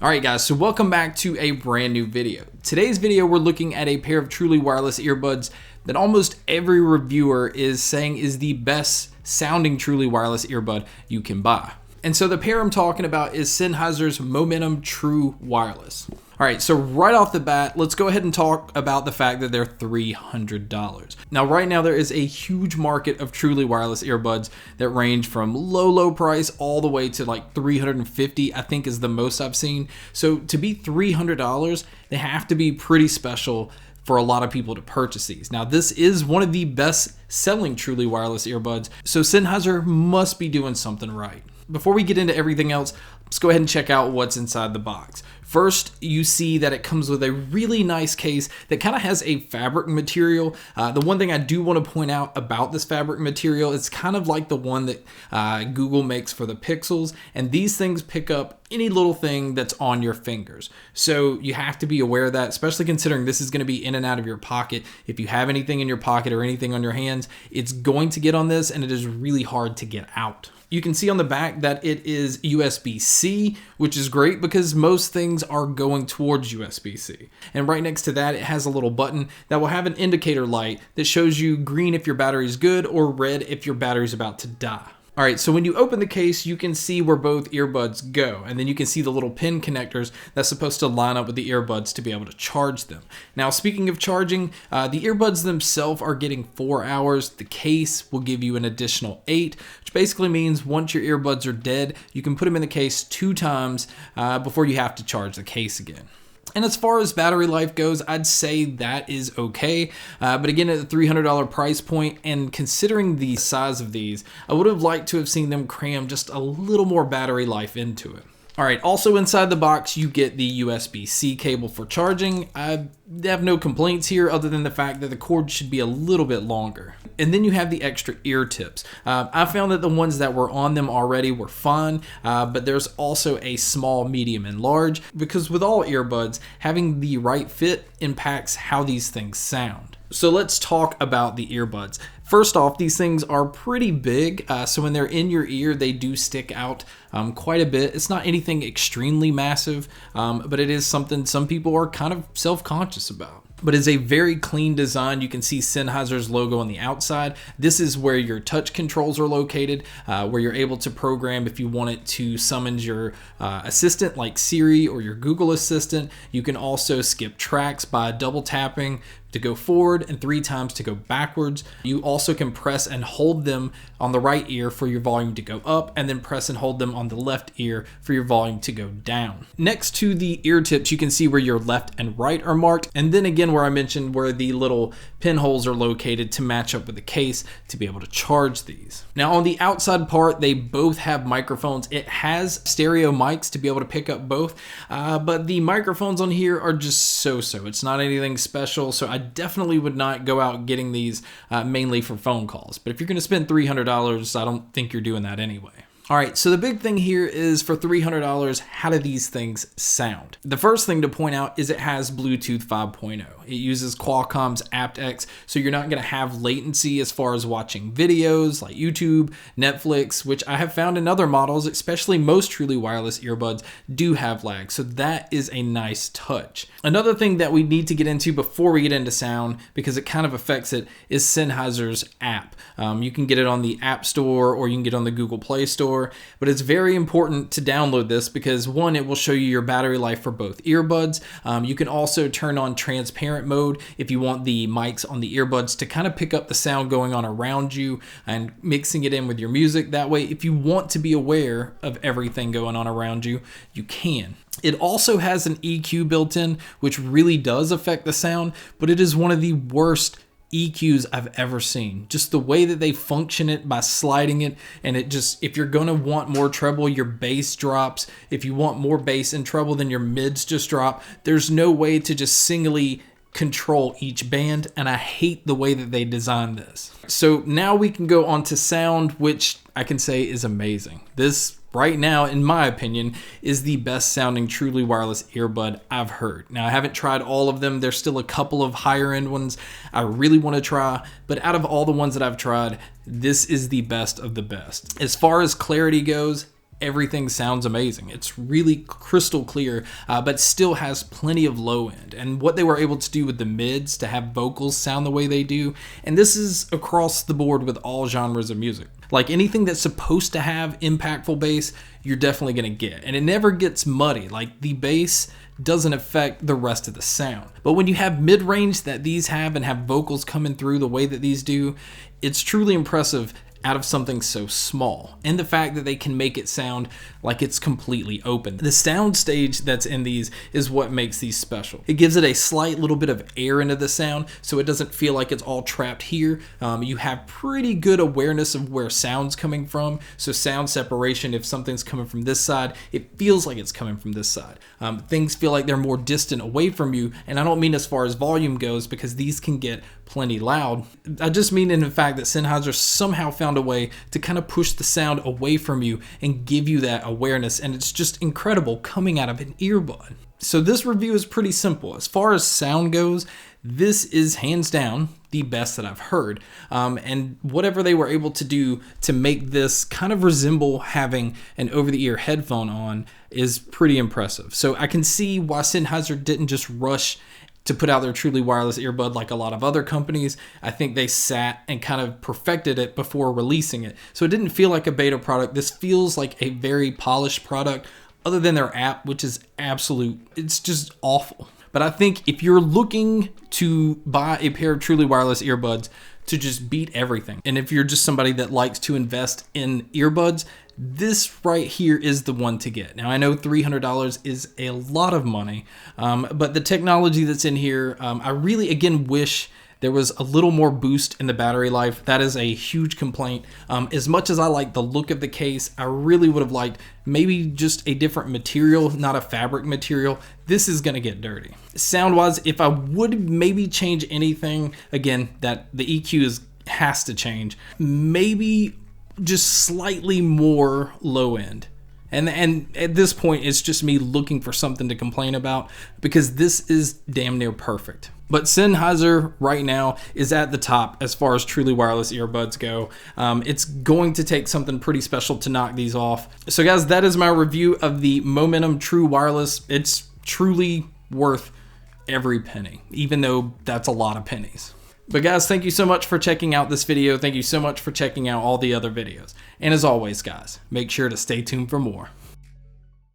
Alright guys, so welcome back to a brand new video. Today's video we're looking at a pair of truly wireless earbuds that almost every reviewer is saying is the best sounding truly wireless earbud you can buy. And so the pair I'm talking about is Sennheiser's Momentum True Wireless. Alright, so right off the bat, let's go ahead and talk about the fact that they're $300. Now right now there is a huge market of truly wireless earbuds that range from low price all the way to like $350, I think is the most I've seen. So to be $300, they have to be pretty special for a lot of people to purchase these. Now this is one of the best selling truly wireless earbuds, so Sennheiser must be doing something right. Before we get into everything else, let's go ahead and check out what's inside the box. First, you see that it comes with a really nice case that kind of has a fabric material. The one thing I do want to point out about this fabric material, it's kind of like the one that Google makes for the Pixels, and these things pick up any little thing that's on your fingers. So you have to be aware of that, especially considering this is going to be in and out of your pocket. If you have anything in your pocket or anything on your hands, it's going to get on this and it is really hard to get out. You can see on the back that it is USB-C, which is great because most things are going towards USB-C. And right next to that, it has a little button that will have an indicator light that shows you green if your battery is good or red if your battery is about to die. All right, so when you open the case, you can see where both earbuds go, and then you can see the little pin connectors that's supposed to line up with the earbuds to be able to charge them. Now, speaking of charging, the earbuds themselves are getting 4 hours. The case will give you an additional 8, which basically means once your earbuds are dead, you can put them in the case 2 times before you have to charge the case again. And as far as battery life goes, I'd say that is okay. But again, at the $300 price point, and considering the size of these, I would have liked to have seen them cram just a little more battery life into it. All right, also inside the box, you get the USB-C cable for charging. I have no complaints here other than the fact that the cord should be a little bit longer. And then you have the extra ear tips. I found that the ones that were on them already were fine, but there's also a small, medium, and large, because with all earbuds, having the right fit impacts how these things sound. So let's talk about the earbuds. First off, these things are pretty big, so when they're in your ear, they do stick out quite a bit. It's not anything extremely massive, but it is something some people are kind of self-conscious about. But it's a very clean design. You can see Sennheiser's logo on the outside. This is where your touch controls are located, where you're able to program if you want it to summon your assistant like Siri or your Google Assistant. You can also skip tracks by double tapping to go forward and 3 times to go backwards. You also can press and hold them on the right ear for your volume to go up, and then press and hold them on the left ear for your volume to go down. Next to the ear tips, you can see where your left and right are marked, and then again where I mentioned where the little pinholes are located to match up with the case to be able to charge these. Now on the outside part, they both have microphones. It has stereo mics to be able to pick up both, but the microphones on here are just so-so. It's not anything special, so I definitely would not go out getting these mainly for phone calls. But if you're going to spend $300, I don't think you're doing that anyway. All right, so the big thing here is for $300, how do these things sound? The first thing to point out is it has Bluetooth 5.0. It uses Qualcomm's aptX, so you're not going to have latency as far as watching videos like YouTube, Netflix, which I have found in other models, especially most truly wireless earbuds, do have lag. So that is a nice touch. Another thing that we need to get into before we get into sound, because it kind of affects it, is Sennheiser's app. You can get it on the App Store or you can get it on the Google Play Store. But it's very important to download this because one, it will show you your battery life for both earbuds. You can also turn on transparent mode if you want the mics on the earbuds to kind of pick up the sound going on around you and mixing it in with your music. That way, if you want to be aware of everything going on around you, you can. It also has an EQ built in, which really does affect the sound, but it is one of the worst EQs I've ever seen. Just the way that they function it by sliding it, and it just, if you're gonna want more treble, your bass drops. If you want more bass and treble, then your mids just drop. There's no way to just singly control each band, and I hate the way that they designed this. So now we can go on to sound, which I can say is amazing. This right now, in my opinion, is the best sounding truly wireless earbud I've heard. Now, I haven't tried all of them. There's still a couple of higher end ones I really want to try, but out of all the ones that I've tried, this is the best of the best. As far as clarity goes, everything sounds amazing. It's really crystal clear, but still has plenty of low end. And what they were able to do with the mids to have vocals sound the way they do, and this is across the board with all genres of music. Like anything that's supposed to have impactful bass, you're definitely gonna get. And it never gets muddy. Like the bass doesn't affect the rest of the sound. But when you have mid-range that these have and have vocals coming through the way that these do, it's truly impressive out of something so small, and the fact that they can make it sound like it's completely open. The sound stage that's in these is what makes these special. It gives it a slight little bit of air into the sound, so it doesn't feel like it's all trapped here. You have pretty good awareness of where sound's coming from, so sound separation, if something's coming from this side, it feels like it's coming from this side. Things feel like they're more distant away from you, and I don't mean as far as volume goes, because these can get plenty loud. I just mean in the fact that Sennheiser somehow found a way to kind of push the sound away from you and give you that awareness, and it's just incredible coming out of an earbud. So this review is pretty simple. As far as sound goes, this is hands down the best that I've heard, and whatever they were able to do to make this kind of resemble having an over-the-ear headphone on is pretty impressive. So I can see why Sennheiser didn't just rush to put out their truly wireless earbud like a lot of other companies. I think they sat and kind of perfected it before releasing it. So it didn't feel like a beta product. This feels like a very polished product, other than their app, which is it's just awful. But I think if you're looking to buy a pair of truly wireless earbuds to just beat everything, and if you're just somebody that likes to invest in earbuds, this right here is the one to get. Now, I know $300 is a lot of money, but the technology that's in here, I really, again, wish there was a little more boost in the battery life. That is a huge complaint. As much as I like the look of the case, I really would have liked maybe just a different material, not a fabric material. This is gonna get dirty. Sound-wise, if I would maybe change anything, again, that the EQ has to change. Maybe just slightly more low end. And at this point, it's just me looking for something to complain about, because this is damn near perfect. But Sennheiser right now is at the top as far as truly wireless earbuds go. It's going to take something pretty special to knock these off. So guys, that is my review of the Momentum True Wireless. It's truly worth every penny, even though that's a lot of pennies. But guys, thank you so much for checking out this video. Thank you so much for checking out all the other videos. And as always, guys, make sure to stay tuned for more.